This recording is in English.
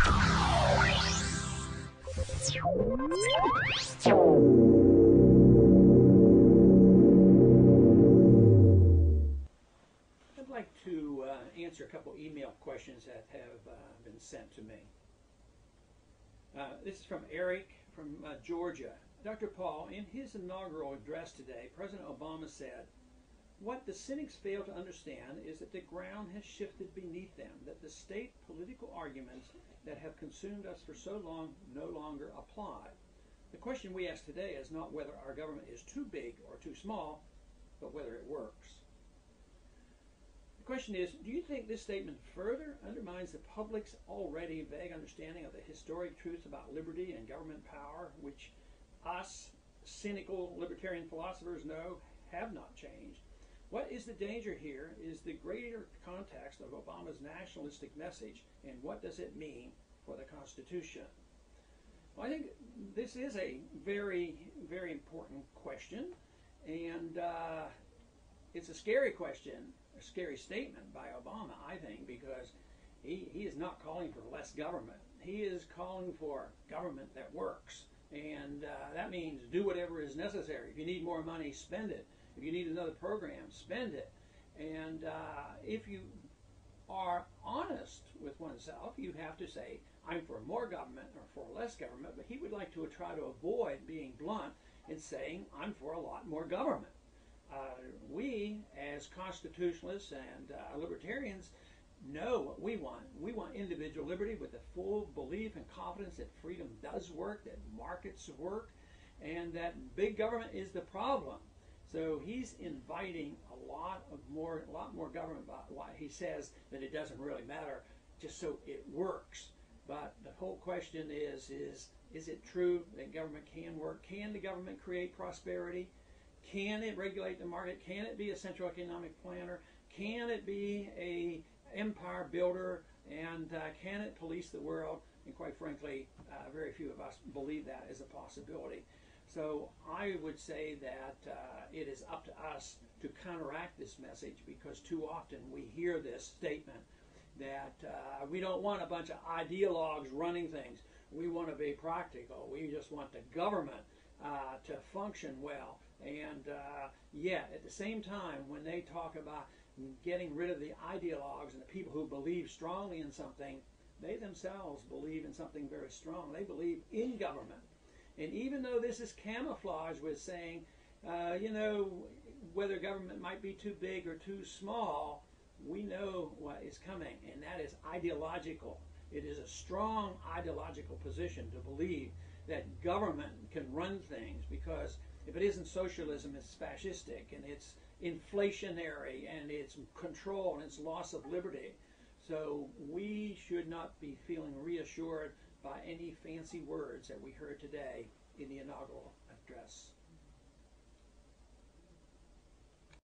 I'd like to answer a couple email questions that have been sent to me. This is from Eric from Georgia. Dr. Paul, in his inaugural address today, President Obama said, "What the cynics fail to understand is that the ground has shifted beneath them, that the state political arguments that have consumed us for so long no longer apply. The question we ask today is not whether our government is too big or too small, but whether it works." The question is, do you think this statement further undermines the public's already vague understanding of the historic truths about liberty and government power, which us cynical libertarian philosophers know have not changed? What is the danger here is the greater context of Obama's nationalistic message, and what does it mean for the Constitution? Well, I think this is a very, very important question, and it's a scary question, a scary statement by Obama, I think, because he is not calling for less government. He is calling for government that works, and that means do whatever is necessary. If you need more money, spend it. If you need another program, spend it. And if you are honest with oneself, you have to say, I'm for more government or for less government, but he would like to try to avoid being blunt and saying, I'm for a lot more government. We, as constitutionalists and libertarians, know what we want. We want individual liberty with the full belief and confidence that freedom does work, that markets work, and that big government is the problem. So he's inviting a lot more government by why he says that it doesn't really matter, just so it works. But the whole question is it true that government can work? Can the government create prosperity? Can it regulate the market? Can it be a central economic planner? Can it be a empire builder? And can it police the world? And quite frankly, very few of us believe that is a possibility. So I would say that it is up to us to counteract this message, because too often we hear this statement that we don't want a bunch of ideologues running things. We want to be practical. We just want the government to function well. And yet, at the same time, when they talk about getting rid of the ideologues and the people who believe strongly in something, they themselves believe in something very strong. They believe in government. And even though this is camouflaged with saying, whether government might be too big or too small, we know what is coming, and that is ideological. It is a strong ideological position to believe that government can run things, because if it isn't socialism, it's fascistic, and it's inflationary, and it's control, and it's loss of liberty. So we should not be feeling reassured by any fancy words that we heard today in the inaugural address.